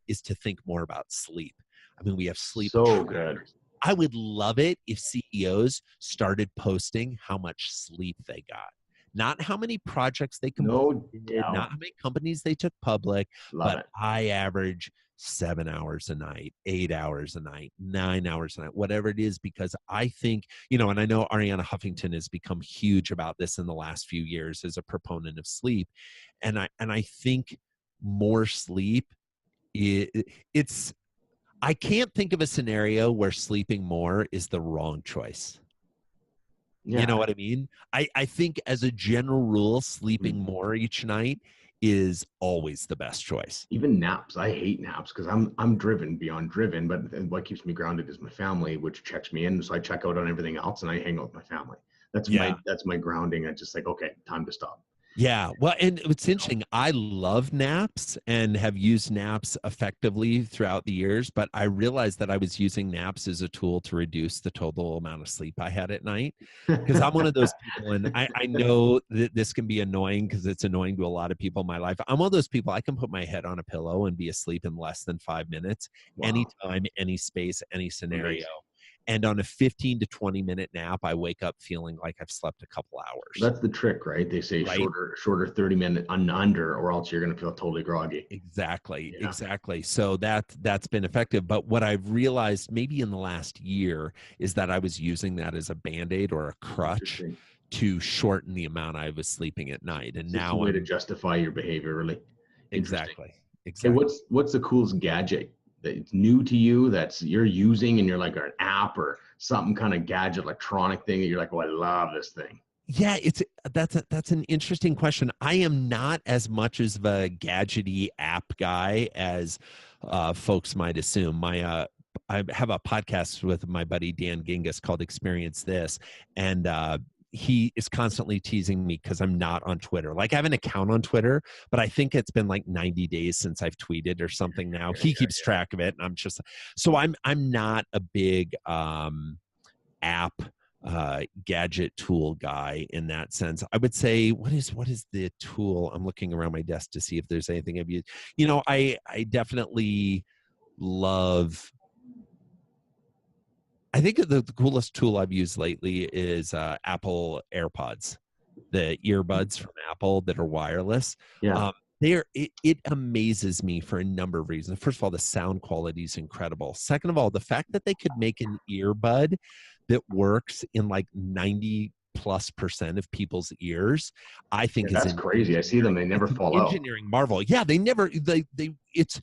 is to think more about sleep. I mean, we have sleep.
So good.
I would love it if CEOs started posting how much sleep they got. Not how many projects they completed, not how many companies they took public, but I average 7 hours a night, 8 hours a night, 9 hours a night, whatever it is, because I think, and I know Arianna Huffington has become huge about this in the last few years as a proponent of sleep. And I think more sleep, it's, I can't think of a scenario where sleeping more is the wrong choice. Yeah. You know what I mean? I think as a general rule, sleeping more each night is always the best choice.
Even naps. I hate naps because I'm driven beyond driven, but what keeps me grounded is my family, which checks me in. So I check out on everything else and I hang out with my family. That's my grounding. I just like, okay, time to stop.
Yeah. Well, and it's interesting. I love naps and have used naps effectively throughout the years, but I realized that I was using naps as a tool to reduce the total amount of sleep I had at night. Because I'm one of those people, and I know that this can be annoying because it's annoying to a lot of people in my life. I'm one of those people, I can put my head on a pillow and be asleep in less than 5 minutes, anytime, any space, any scenario. And on a 15 to 20 minute nap, I wake up feeling like I've slept a couple hours.
That's the trick, right? They say shorter 30-minute under, or else you're going to feel totally groggy.
Exactly. So that's been effective. But what I've realized maybe in the last year is that I was using that as a Band-Aid or a crutch to shorten the amount I was sleeping at night. And now
it's a way to justify your behavior, really.
Exactly.
Hey, what's the coolest gadget that's new to you that's you're using and you're like an app or something kind of gadget electronic thing that you're like, oh, I love this thing?
Yeah, that's an interesting question. I am not as much as a gadgety app guy as folks might assume. I have a podcast with my buddy Dan Gingas called Experience This, and he is constantly teasing me because I'm not on Twitter. Like, I have an account on Twitter, but I think it's been like 90 days since I've tweeted or something now. He keeps track of it, and I'm just so I'm not a big app gadget tool guy in that sense. I would say, what is the tool? I'm looking around my desk to see if there's anything I've used. I definitely love. I think the coolest tool I've used lately is Apple AirPods, the earbuds from Apple that are wireless.
Yeah.
It amazes me for a number of reasons. First of all, the sound quality is incredible. Second of all, the fact that they could make an earbud that works in like 90+% of people's ears, I think
That's crazy. I see them; they never fall out.
Engineering marvel. Yeah, it's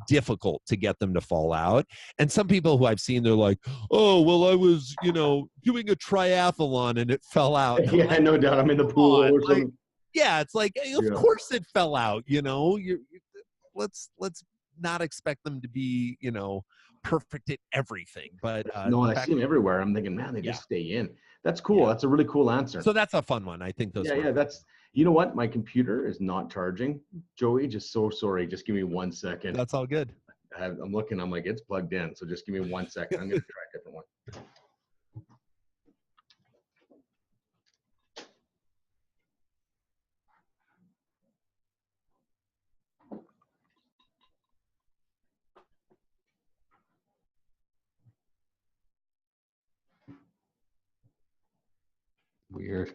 difficult to get them to fall out. And some people who I've seen, they're like, oh, well, I was, doing a triathlon and it fell out.
Yeah,
like,
no doubt. I'm in the pool or something.
Yeah, it's like, of course it fell out. Let's not expect them to be, perfect at everything. But
no, I see them everywhere. I'm thinking, man, they just stay in. That's cool. Yeah. That's a really cool answer.
So that's a fun one. I think those.
Yeah. That's. You know what? My computer is not charging. Joey, just so sorry. Just give me 1 second.
That's all good.
I'm looking. I'm like, it's plugged in. So just give me 1 second. I'm gonna try a different one. Weird.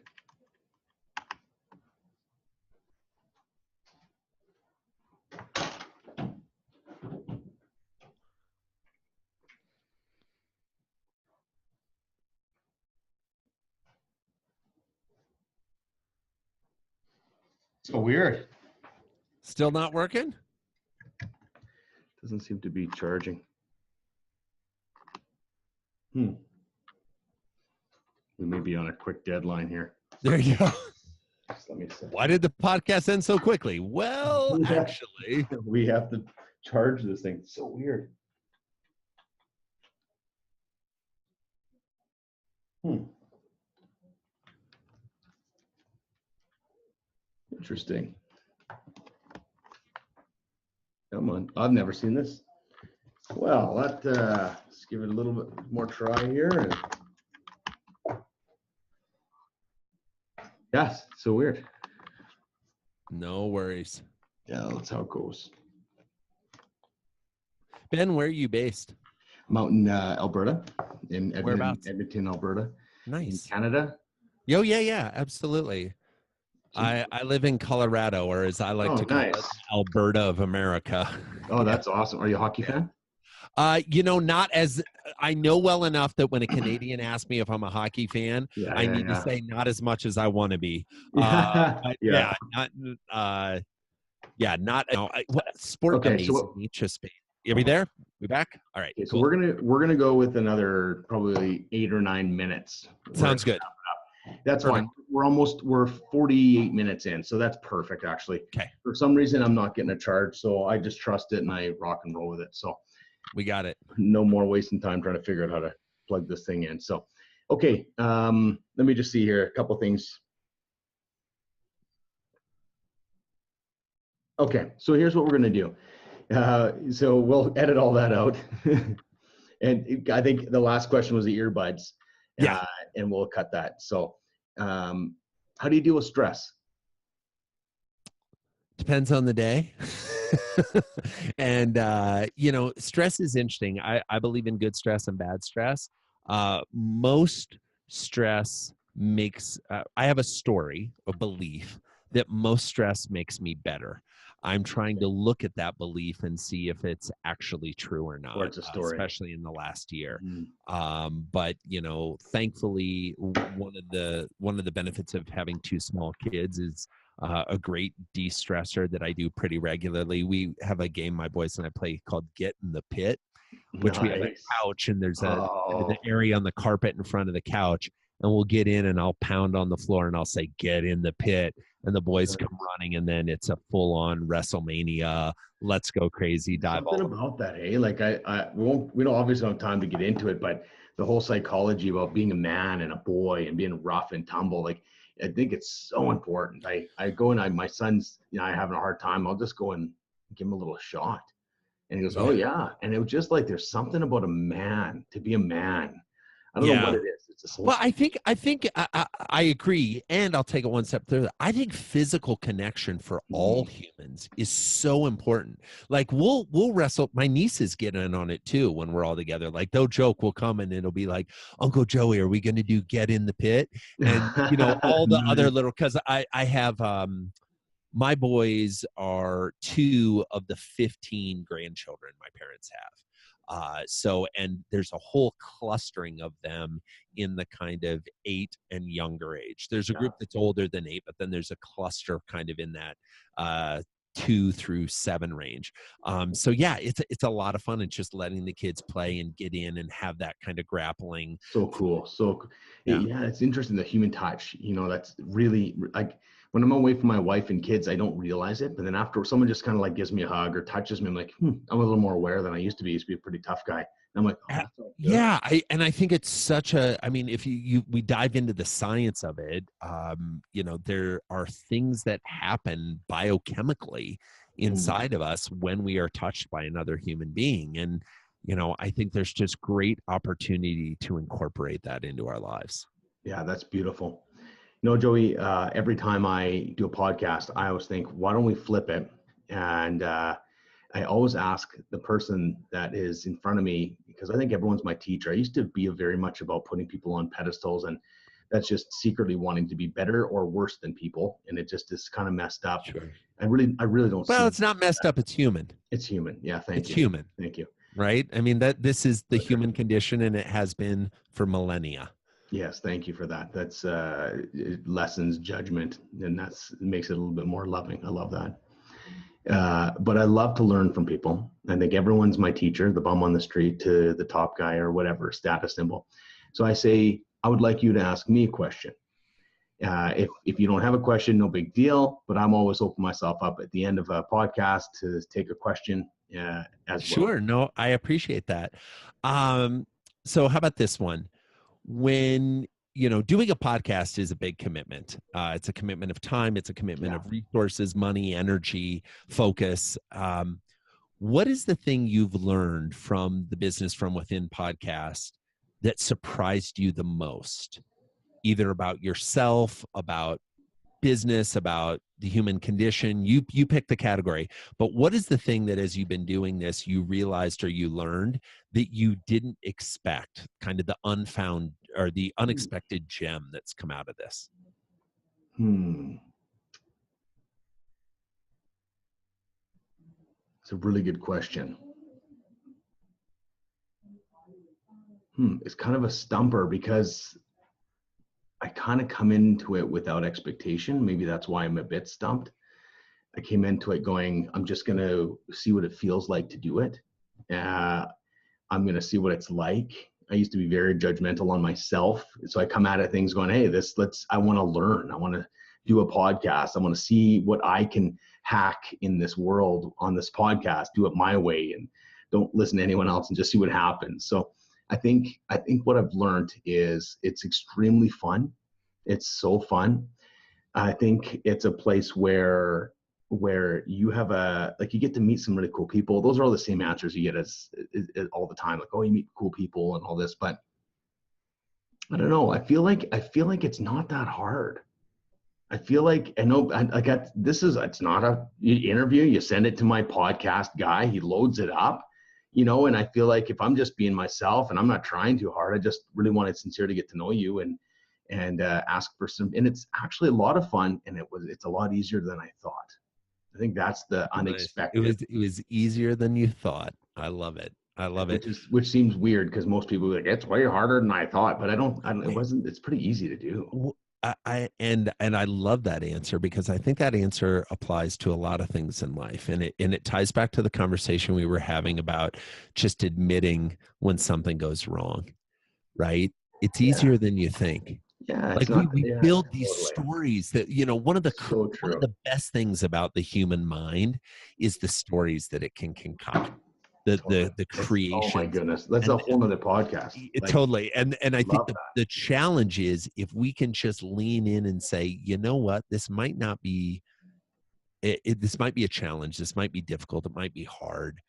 So weird.
Still not working?
Doesn't seem to be charging. We may be on a quick deadline here.
There you go.
Just let me see.
Why did the podcast end so quickly? Well, actually,
we have to charge this thing. It's so weird. Interesting. Come on. I've never seen this. Well, let's give it a little bit more try here. And yes, so weird.
No worries.
Yeah, that's how it goes.
Ben, where are you based?
I'm out in Alberta, in Edmonton, Alberta.
Nice.
In Canada.
Yeah, absolutely. I live in Colorado, or as I like to call it, Alberta of America.
Oh, that's awesome. Are you a hockey fan?
Not as I know well enough that when a Canadian asks me if I'm a hockey fan, I need to say not as much as I want to be. Sport amazing. Interesting. Are we there? We back? All right.
Okay,
cool.
So we're gonna go with another probably 8 or 9 minutes.
Sounds good.
That's fine. We're 48 minutes in, so that's perfect actually.
Okay.
For some reason, I'm not getting a charge, so I just trust it and I rock and roll with it. So
we got it.
No more wasting time trying to figure out how to plug this thing in. So, okay, let me just see here a couple things. Okay, so here's what we're gonna do. So we'll edit all that out, and I think the last question was the earbuds.
Yeah.
And we'll cut that. So, how do you deal with stress?
Depends on the day. And, stress is interesting. I believe in good stress and bad stress. Most stress makes, I have a belief that most stress makes me better. I'm trying to look at that belief and see if it's actually true or not,
or it's a story.
Especially in the last year. But thankfully, one of the benefits of having 2 small kids is a great de-stressor that I do pretty regularly. We have a game my boys and I play called Get in the Pit, which we have a couch and there's an area on the carpet in front of the couch. And we'll get in and I'll pound on the floor and I'll say, get in the pit. And the boys come running and then it's a full-on WrestleMania, let's go crazy dive.
Something about that, hey? Like we don't obviously have time to get into it, but the whole psychology about being a man and a boy and being rough and tumble, like I think it's so important. I go and my son's, having a hard time. I'll just go and give him a little shot. And he goes, oh yeah. And it was just like, there's something about a man, to be a man. I don't know what it is.
Well, I think I agree, and I'll take it one step further. I think physical connection for all humans is so important. Like we'll wrestle. My nieces get in on it too when we're all together. Like they'll joke, we'll come and it'll be like, Uncle Joey, are we going to do Get in the Pit? And all the other little, because I have my boys are 2 of the 15 grandchildren my parents have. And there's a whole clustering of them in the kind of 8 and younger age. There's a group that's older than 8, but then there's a cluster kind of in that 2 through 7 range. So yeah, it's a lot of fun. It's just letting the kids play and get in and have that kind of grappling.
So cool. Yeah, it's interesting, the human touch, that's really like when I'm away from my wife and kids, I don't realize it. But then after someone just kind of like gives me a hug or touches me, I'm like, I'm a little more aware than I used to be. I used to be a pretty tough guy. And I'm like, oh, that's all good.
Yeah. I think it's such if we dive into the science of it, there are things that happen biochemically inside of us when we are touched by another human being. And, I think there's just great opportunity to incorporate that into our lives.
Yeah, that's beautiful. Joey, every time I do a podcast, I always think, why don't we flip it? And I always ask the person that is in front of me, because I think everyone's my teacher. I used to be very much about putting people on pedestals, and that's just secretly wanting to be better or worse than people. And it just is kind of messed up.
Sure.
I really don't see.
Well, it's not messed up. It's human.
It's human. Yeah. Thank you.
It's human.
Thank you.
Right? This is the human condition, and it has been for millennia.
Yes, thank you for that. That's it lessens judgment, and it makes it a little bit more loving. I love that. But I love to learn from people. I think everyone's my teacher, the bum on the street to the top guy or whatever status symbol. So I say, I would like you to ask me a question. If you don't have a question, no big deal. But I'm always open myself up at the end of a podcast to take a question as well.
Sure. No, I appreciate that. So how about this one? When doing a podcast is a big commitment. It's a commitment of time. It's a commitment of resources, money, energy, focus. What is the thing you've learned from the Business from Within podcast that surprised you the most, either about yourself, about business, about the human condition? You pick the category, but what is the thing that as you've been doing this, you realized or you learned that you didn't expect, kind of the unfound or the unexpected gem that's come out of this?
It's a really good question. It's kind of a stumper because I kind of come into it without expectation. Maybe that's why I'm a bit stumped. I came into it going, I'm just going to see what it feels like to do it. I'm going to see what it's like. I used to be very judgmental on myself. So I come at it things going, hey, I want to learn. I want to do a podcast. I want to see what I can hack in this world on this podcast, do it my way and don't listen to anyone else and just see what happens. So I think what I've learned is it's extremely fun. It's so fun. I think it's a place where you have you get to meet some really cool people. Those are all the same answers you get as all the time. Like, oh, you meet cool people and all this, but I don't know. I feel like it's not that hard. I feel like I know it's not an interview. You send it to my podcast guy. He loads it up. And I feel like if I'm just being myself and I'm not trying too hard, I just really wanted sincere to get to know you and ask for some, and it's actually a lot of fun, and it's a lot easier than I thought. I think that's the unexpected.
It was easier than you thought. I love it.
Which seems weird because most people are like, it's way harder than I thought, but it's pretty easy to do.
I love that answer because I think that answer applies to a lot of things in life, and it ties back to the conversation we were having about just admitting when something goes wrong, right? It's easier than you think.
Yeah,
like we build these stories that one of the best things about the human mind is the stories that it can concoct. The creation.
Oh my goodness, that's a whole nother podcast.
Totally, and I think the challenge is if we can just lean in and say, you know what, this might not be. This might be a challenge. This might be difficult. It might be hard,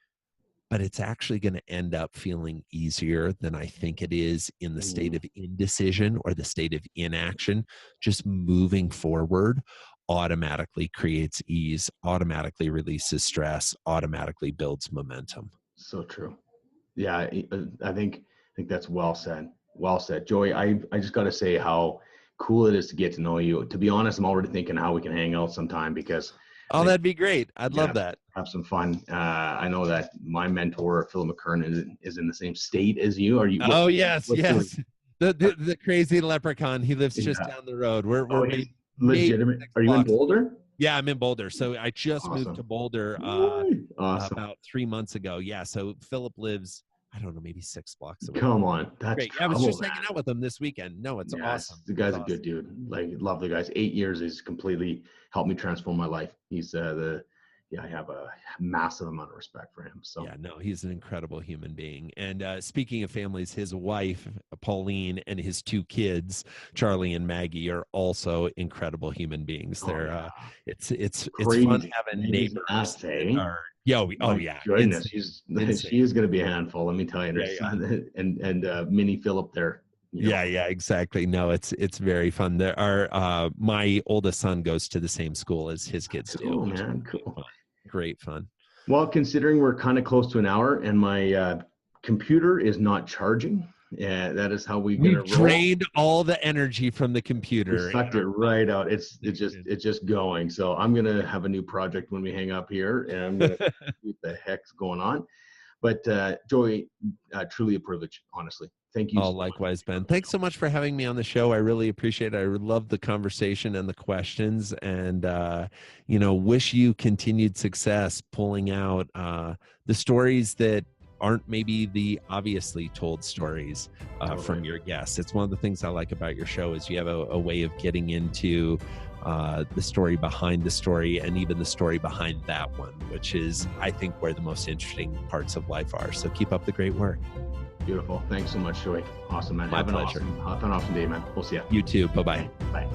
but it's actually going to end up feeling easier than I think it is in the state of indecision or the state of inaction. Just moving forward automatically creates ease, automatically releases stress, automatically builds momentum.
So true. Yeah, I think that's well said. Well said. Joey, I just got to say how cool it is to get to know you. To be honest, I'm already thinking how we can hang out sometime because
Oh, that'd be great. I'd love
Yeah.
that.
Have some fun. I know that my mentor, Phil McKernan, is in the same state as you. Are you?
Oh, yes,
what's
yes. The crazy leprechaun. He lives just
Yeah.
down the road.
Oh,
We're
he's
maybe
legitimate.
6
Are you in
blocks.
Boulder?
Yeah, I'm in Boulder. So I just moved
Awesome.
to Boulder
Awesome.
about 3 months ago. Yeah. So Philip lives, I don't know, maybe 6 blocks away.
Come on, that's
Great. Yeah, I was
trouble,
just
man.
hanging out with him this weekend. No, it's
Yes,
awesome.
the guy's
It's
a
awesome.
good dude. Like, love the guys. 8 years has completely helped me transform my life. He's I have a massive amount of respect for him. So
Yeah, no, he's an incredible human being. And speaking of families, his wife, Pauline, and his 2 kids, Charlie and Maggie, are also incredible human beings. They're it's
crazy.
fun having
Maggie's
neighbors
nuts,
that
eh?
are yeah.
Goodness,
Insane.
she is going to be a handful. Let me tell you. And her
Yeah,
son and Minnie Phillip there.
Yeah, exactly. No, it's very fun. There are my oldest son goes to the same school as his kids do.
Cool, man. Cool.
Great fun.
Well, considering we're kind of close to an hour and my computer is not charging, that is how we
drained all the energy from the computer.
We sucked it right out. It's just going. So I'm gonna have a new project when we hang up here, and I'm gonna see what the heck's going on. But Joey, truly a privilege, honestly. Thank you.
Oh, likewise, Ben. Thanks so much for having me on the show. I really appreciate it. I love the conversation and the questions, and wish you continued success pulling out the stories that aren't maybe the obviously told stories from your guests. It's one of the things I like about your show is you have a way of getting into the story behind the story and even the story behind that one, which is, I think, where the most interesting parts of life are. So keep up the great work.
Beautiful. Thanks so much, Joey. Awesome, man.
My pleasure.
Have an awesome day, man. We'll see you.
You too. Bye-bye.
Bye.